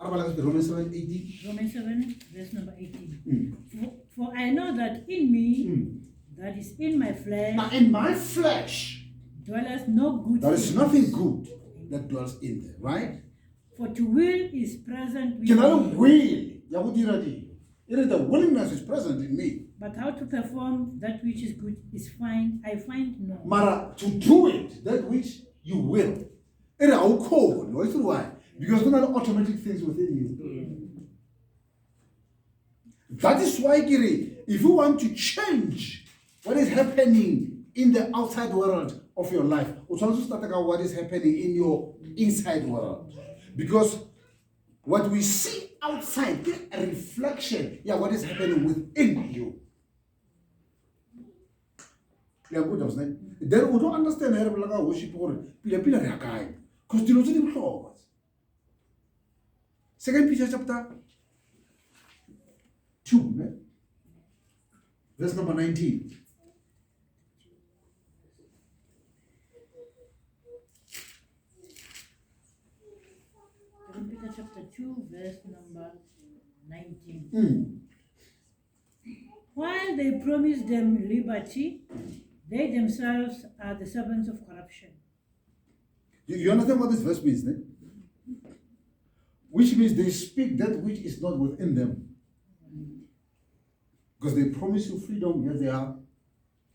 Romans 7:18. Romans 7, verse number 18. For I know that in me, that is in my flesh, Now, in my flesh, dwelleth no good there is thing. nothing good that dwells in there, right? For to will is present with Can I me, will? Ya go dira dilo. It is the willingness is present in me. but how to perform that which is good is I find no. Mara, to do it, that which you will. It is our call. You know why? Because there are automatic things within you. That is why, Giri, if you want to change what is happening in the outside world of your life, also start about what is happening in your inside world. Because what we see outside is a reflection, what is happening within you. Then we don't understand how to worship because you know 2 Peter chapter 2, verse number 19. Peter chapter 2, verse number 19. While they promise them liberty, they themselves are the servants of corruption. You understand what this verse means, ne? Which means they speak that which is not within them. Because they promise you freedom, yet they are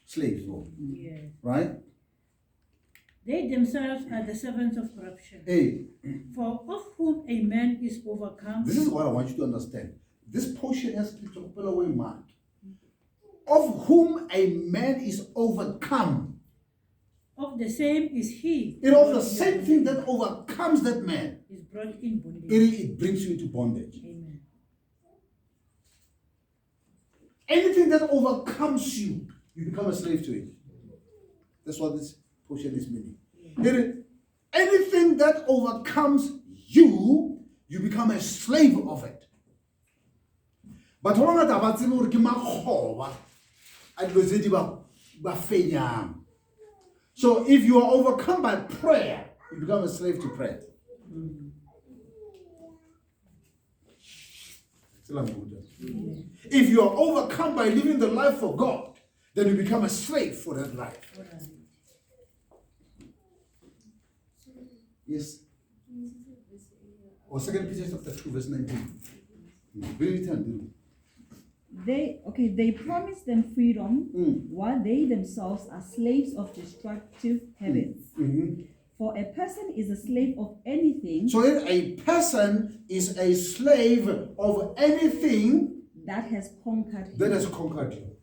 slaves, Yes. right? They themselves are the servants of corruption. Hey, For of whom a man is overcome, this is what I want you to understand. This portion has to pull away man. Of whom a man is overcome. of the same is he. It is the same thing that overcomes that man. Is brought in bondage. It brings you into bondage. Amen. Anything that overcomes you, you become a slave to it. That's what this portion is meaning. Anything that overcomes you, you become a slave of it. But so if you are overcome by prayer, you become a slave to prayer. If you are overcome by living the life for God, then you become a slave for that life. Yes. Or 2 Peter chapter 2, verse 19. Very turn. They promise them freedom while they themselves are slaves of destructive habits. For a person is a slave of anything. So if a person is a slave of anything that has conquered him. that has conquered you.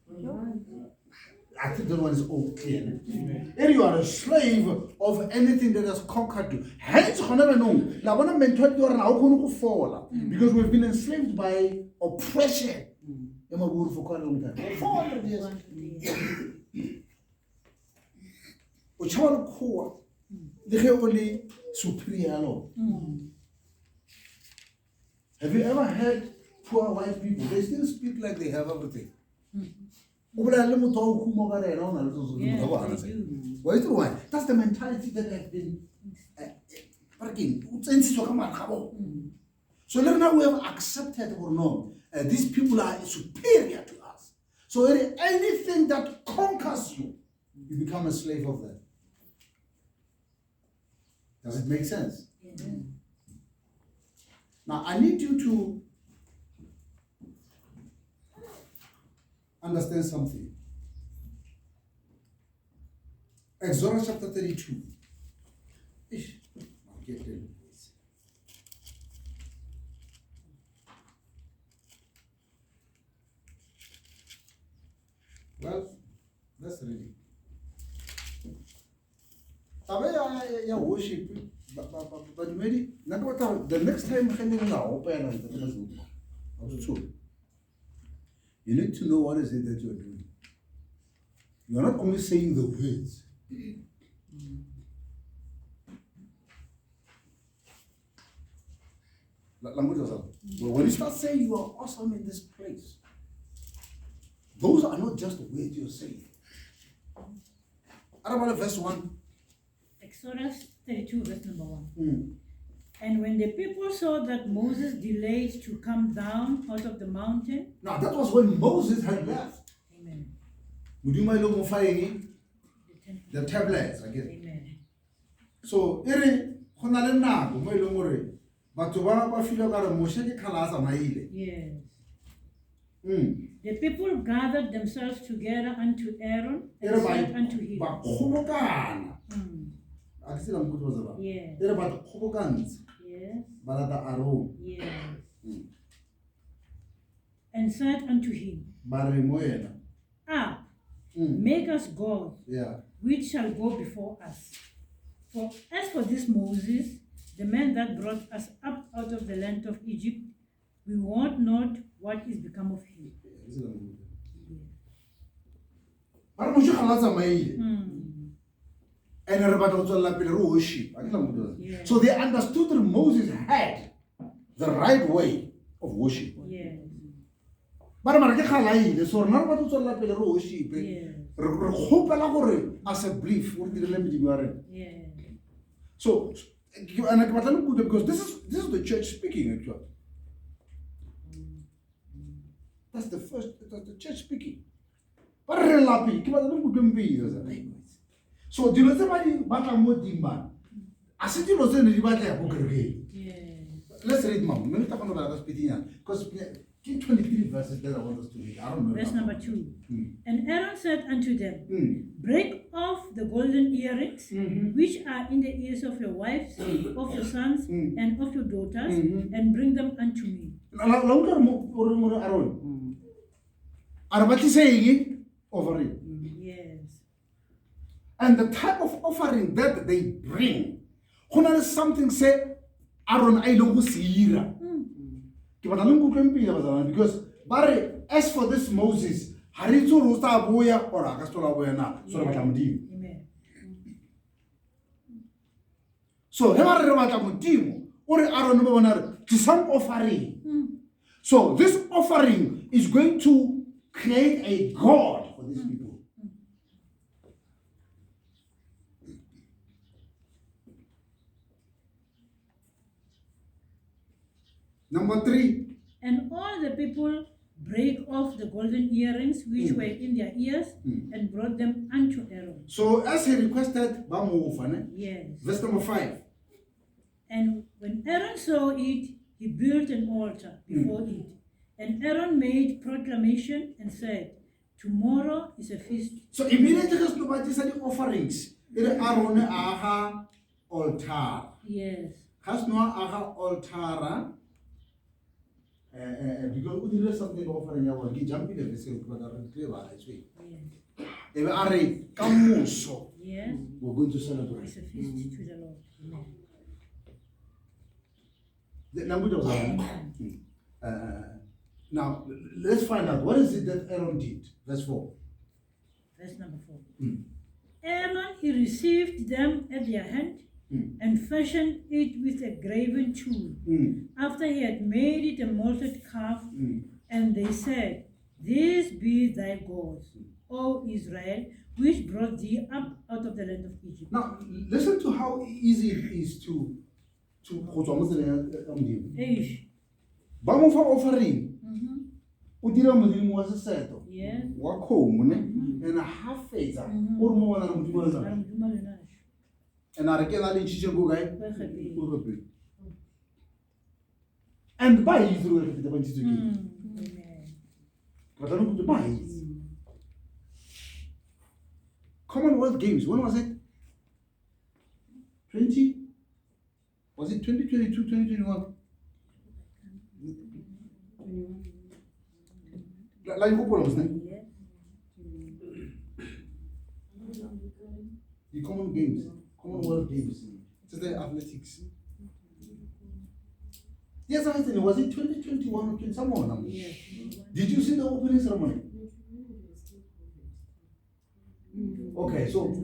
I think that one is all clear. If you are a slave of anything that has conquered you, hence because we've been enslaved by oppression. For quite a long time. 400 years. Only superior law. Have you ever heard poor white people? They still speak like they have everything. Yes, they do. Why? That's the mentality that has been so now we have accepted or no, these people are superior to us. So anything that conquers you, you become a slave of them. Does it make sense? Yes. Now I need you to understand something. Exodus chapter 32. I'll get there, please. Well, let's read it. Yeah, worship, but maybe the next time you need to know what is it that you are doing. You are not only saying the words. When you start saying you are awesome in this place, those are not just the words you're saying. What about verse 1? Exodus 32, verse number 1. And when the people saw that Moses delayed to come down out of the mountain, Now that was when Moses had left. amen, Modimo e leng ho fa eng? the ten- The tablets again. amen, So ere go na le nako mo e leng gore batho ba file ka re Moshe ke khala a tsamaile. yes. Mm. The people gathered themselves together unto Aaron and Ere said unto him, ba kgobokana. Mm, A ke se la mpotsa ba tsaba. yes, Ere ba kgobokantse yes, ba lata Aaron. yes. Mm. And said unto him, Ba re mo yena. Ah, Mm. make us gods, Yeah. which shall go before us. For as for this Moses, the man that brought us up out of the land of Egypt, we want not what is become of him. Ba re Moshe ga la tsamaile. Mm, And re batla go tswella pele re worship. A ke la mpotsa. Yeah. So they understood that Moses had the right way of worship. yes, Ba re mara ke khalaile so rena re batla go tswella pele re worship. yes, Re kgopela gore as a belief o direle medimo ya rena. yes, So and ke batla le kutlwe because this is the church speaking actually. That's the church speaking. Ba re lapi ke batla le kutlwe mpile. So dilo tse ba di batla mo dimba. A se dilo tse ne di batla ya go kerekeng. yes. Let's read mama. Maybe talk about that speaking because 23 verses that I want us to read. I don't know. Verse number 2. Mm. And Aaron said unto them, Mm. Break off the golden earrings, Mhm. which are in the ears of your wives, of your sons, Mm. and of your daughters, Mhm. and bring them unto me. La utlwa mo Aaron. A re batlise eng offering. Yes. And the type of offering that they bring, go na le something say Aaron a ileng go se ira. Ke batla le nkutlwe mpile bazalwane because ba re as for this Moses, ha re itse gore o tla boya or a ka se tla boya na. So re batla modimo. Amen. So he ba re batla modimo, o re Aaron ba bona re to some offering. So this offering is going to create a God for these people. Number 3. And all the people brake off the golden earrings which were in their ears, and brought them unto Aaron. So as he requested, ba mo fa ne? Yes. Verse number 5. And when Aaron saw it, he built an altar before it. And Aaron made proclamation and said, Tomorrow is a feast. So immediately just no batisa the offerings. Ere Aaron aha altar. Yes. Has no aha altar. Because we did something offering our gi jump in the vessel but are clear right way. Yes. Ebe are kamoso. Yes. We're going to celebrate. It's a feast to the Lord. Amen. The language of now let's find out what is it that Aaron did. Verse 4. Verse number 4. Aaron, he received them at their hand and fashioned it with a graven tool. After he had made it a molted calf, and they said, These be thy gods, O Israel, which brought thee up out of the land of Egypt. Now listen to how easy it is to go tswa mo tseleng ya modimo. Eish. Ba mo fa offering. O dira modimo wa seseto. Yes. Wa kgomo ne. And ha fetsa o re mo bona re modimo wa Mara tsana. modimo le nna. And a re ke na le ntshitse go kae? Ba kgapile. Go kgapile. And ba itse re feta ba ntshitse ke. Amen. Ba tla go ba itse. Commonwealth Games, when was it? 20? Was it 2022, 2021? Like football, wasn't it? The Commonwealth Games. It's the athletics. Yes, I think was it 2021 or 20 somewhere? Yes. Did you see the opening ceremony? Okay, so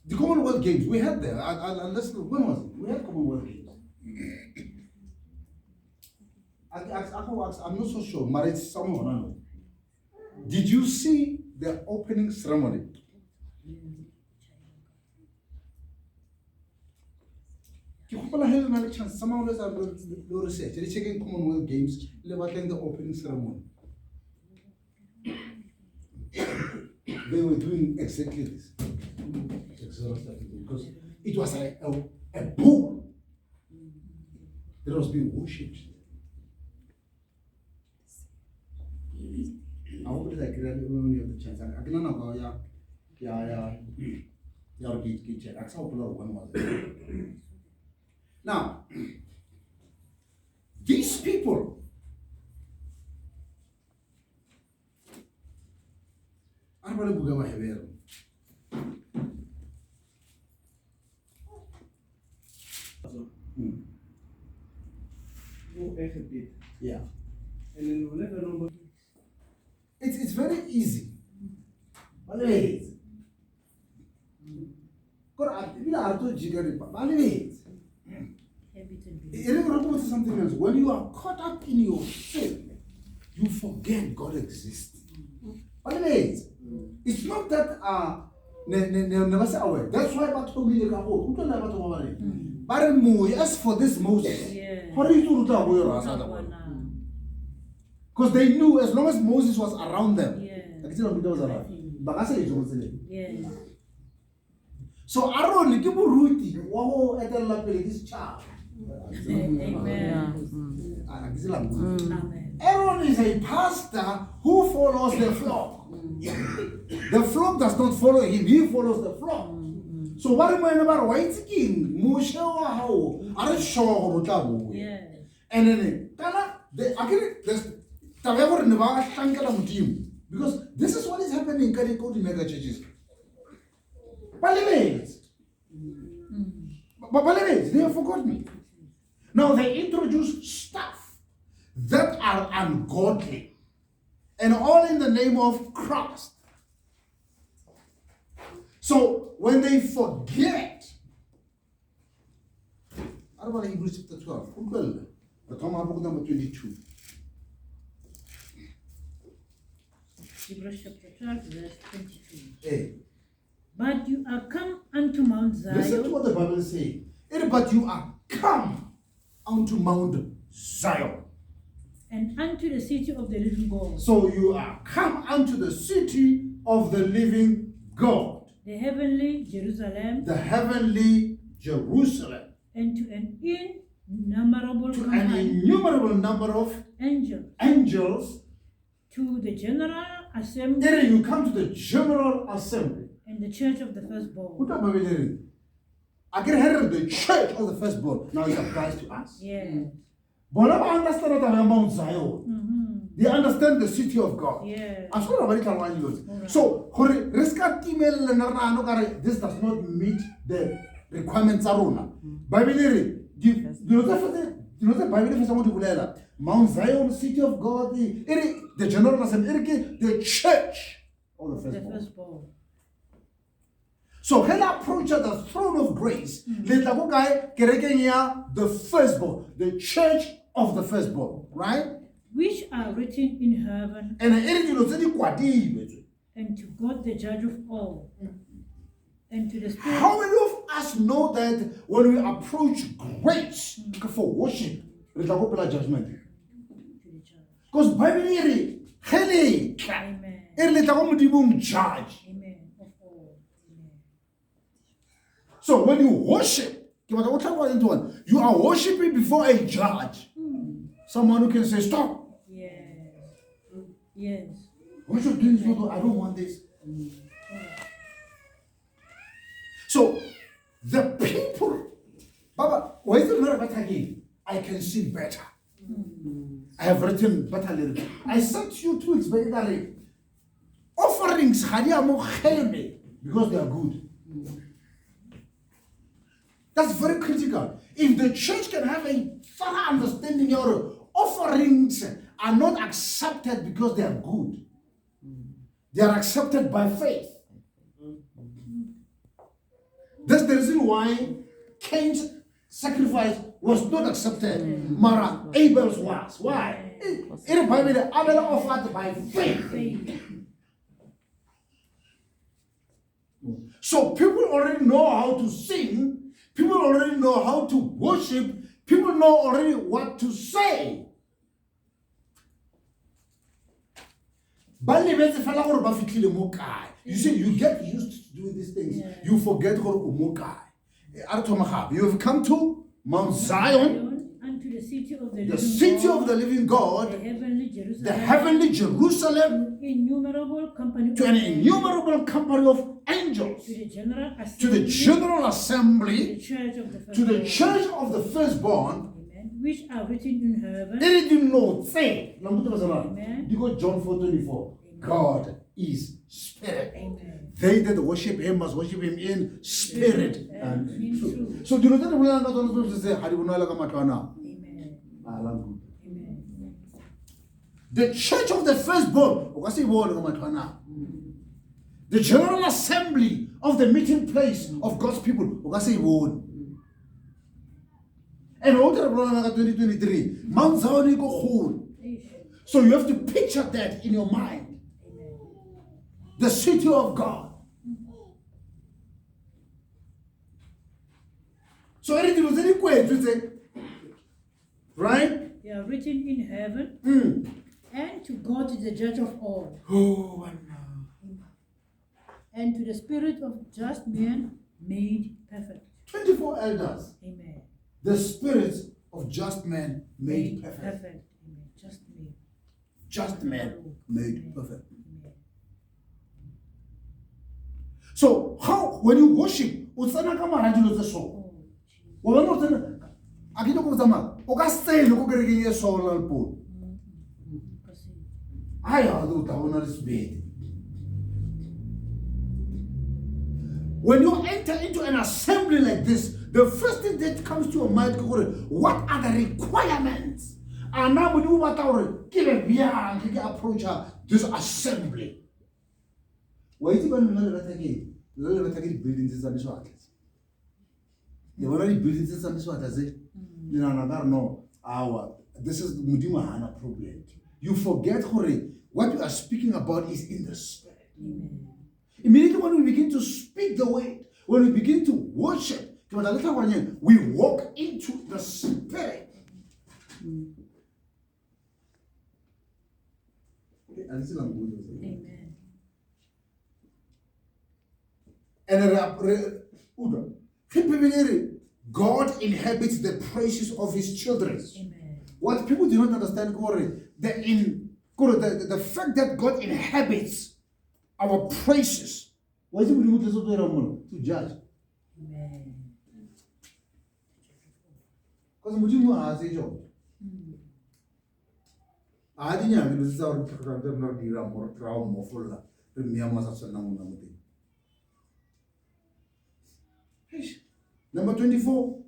the Commonwealth Games, we had there. Let's look, when was it? We had Commonwealth Games. I'm not so sure, but it's somewhere around. Did you see the opening ceremony? Ke gopola another chance. Someone always have no research. They're checking Commonwealth Games. They're watching the opening ceremony. They were doing exactly this. Because it was a bull that was being worshipped. I hope that I can when you have the chance. I can not go, yeah, I saw one was there. Now, these people are going to go away. Yeah. It's very easy. Always. Something else. When you are caught up in your sin, you forget God exists. Always. It's not that never say away. That's why I told me but as for this Moses, how do you do? Because they knew as long as Moses was around them, so Aaron, this child. Aaron is a pastor who follows the flock. The flock does not follow him, he follows the flock. So what am I about? Why is king? And then because this is what is happening in Kariko mega churches. They have forgotten me. Now they introduce stuff that are ungodly and all in the name of Christ. So when they forget, what about Hebrews chapter 12? The book number 22. Hebrews chapter 12, verse 22. Hey. But you are come unto Mount Zion. Listen to what the Bible is saying. But you are come unto Mount Zion. And unto the city of the living God. So you are come unto the city of the living God. The heavenly Jerusalem. The heavenly Jerusalem. And to an innumerable number of angels. To the general assembly. Then you come to the general assembly. And the church of the firstborn. I can hear the church of the firstborn. Now it applies to us. Yeah. But I understand that I'm Mount Zion. They understand the city of God. Yeah. So, this does not meet the requirements. Bible, the Bible Mount Zion, city of God, the general assembly, the church of the firstborn. So when I approach the throne of grace, the firstborn, the church of the firstborn, right? Which are written in heaven, and to God the judge of all, and to the Spirit. How many of us know that when we approach grace for worship, we will judgment? Because Bible judge. Amen. Of all. Amen. So when you worship, you are worshiping before a judge. Someone who can say, stop. Yes. What you're doing is not, I don't want this. So the people, Baba, why is it not better again? I can see better. I have written better lyrics. I sent you 2 weeks back. Offerings because they are good. That's very critical. If the church can have a thorough understanding, your offerings are not accepted because they are good. They are accepted by faith. That's the reason why Cain's sacrifice was not accepted. Mara, Abel's was. Why? In the Bible, Abel offered by faith. So people already know how to sing People already know how to worship. People know already what to say. You see, you get used to doing these things. Yeah. You forget you have come to Mount Zion, unto the city of the city of the living God, the heavenly Jerusalem, the heavenly Jerusalem, innumerable company to an innumerable company of angels, to the general to assembly, the general the assembly, church of the to the firstborn. church of the firstborn. Amen. Which are written in heaven. Anything Lord say, Amen. because John 4:24, God is spirit. Amen. They that worship him must worship him in spirit and in in truth. truth. So do you know that we are not going to say Amen. Amen. Amen. The church of the firstborn, the general assembly of the meeting place of God's people, and all the 2023, Mount Zion go whole. So you have to picture that in your mind. Amen. The city of God. So anything was any question, right? They are written in heaven, and to God is the judge of all, Oh, and to the spirit of just men made perfect. 24 elders. Amen. The spirits of just men made perfect. Amen. Just made. Just men made perfect. Amen. So how when you worship, utsana ka maradilo tse so. Oh, Jesus. Wa bona utsana a ke go tsama. O ka stay go kerekeng e so la po. Kasi, Ai ha do ta bona resbedi. When you enter into an assembly like this, the first thing that comes to your mind is what are the requirements? And now when you want to approach this assembly. Why is it when you buildings is the one buildings is no our this is the Mudimahana problem. You forget what you are speaking about is in the spirit. Amen. Immediately when we begin to speak the word, when we begin to worship, we walk into the spirit. Amen. And God inhabits the praises of his children. Amen. What people do not understand, the fact that God inhabits our praises. Why is it to judge? Amen. Because Mujimu has a job. I didn't lose our program more full. Number 24.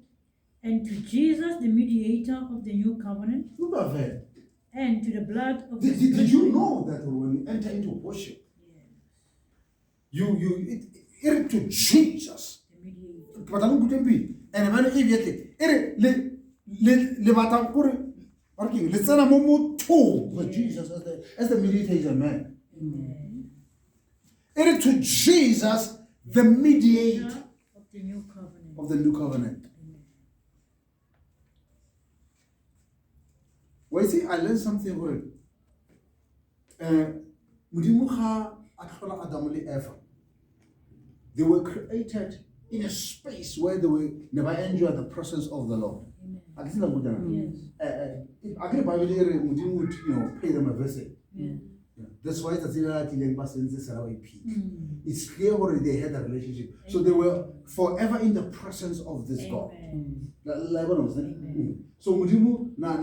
And to Jesus, the mediator of the new covenant, Look at that. and to the blood of the Did you know that when you enter into worship, it to Jesus? the mediator. But I don't be and when immediately le batang kore working let's say mo to but Jesus as the mediator man. Amen. It to Jesus the mediator Of the new covenant. of the new covenant. Well, you see, I learned something good. They were created in a space where they will never enjoy the presence of the Lord. Yes. I can would pay them a visit. Yeah. That's why it's clear already they had a relationship. So they were forever in the presence of this God. Amen. So Mudimu na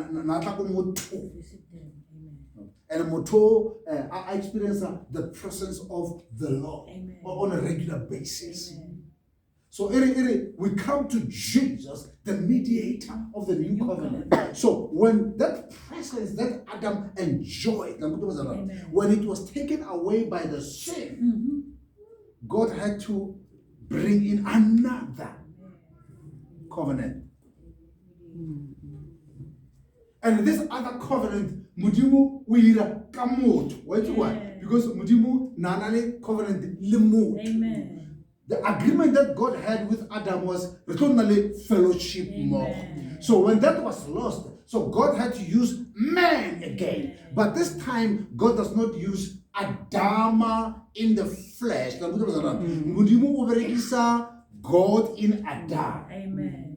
Visit them. Amen. and moto I experience the presence of the Lord Amen. on a regular basis. Amen. So we come to Jesus, the mediator of the new covenant. So when that presence that Adam enjoyed, Amen. when it was taken away by the sin, God had to bring in another covenant. And this other covenant, Mudimu uira kamot. Why? Yeah. Because Mudimu nanale covenant limut. Amen. the agreement that God had with Adam was fellowship more. Amen. So when that was lost, so God had to use man again. But this time, God does not use Adama in the flesh. Modimo o berekisa God in Adam. Amen.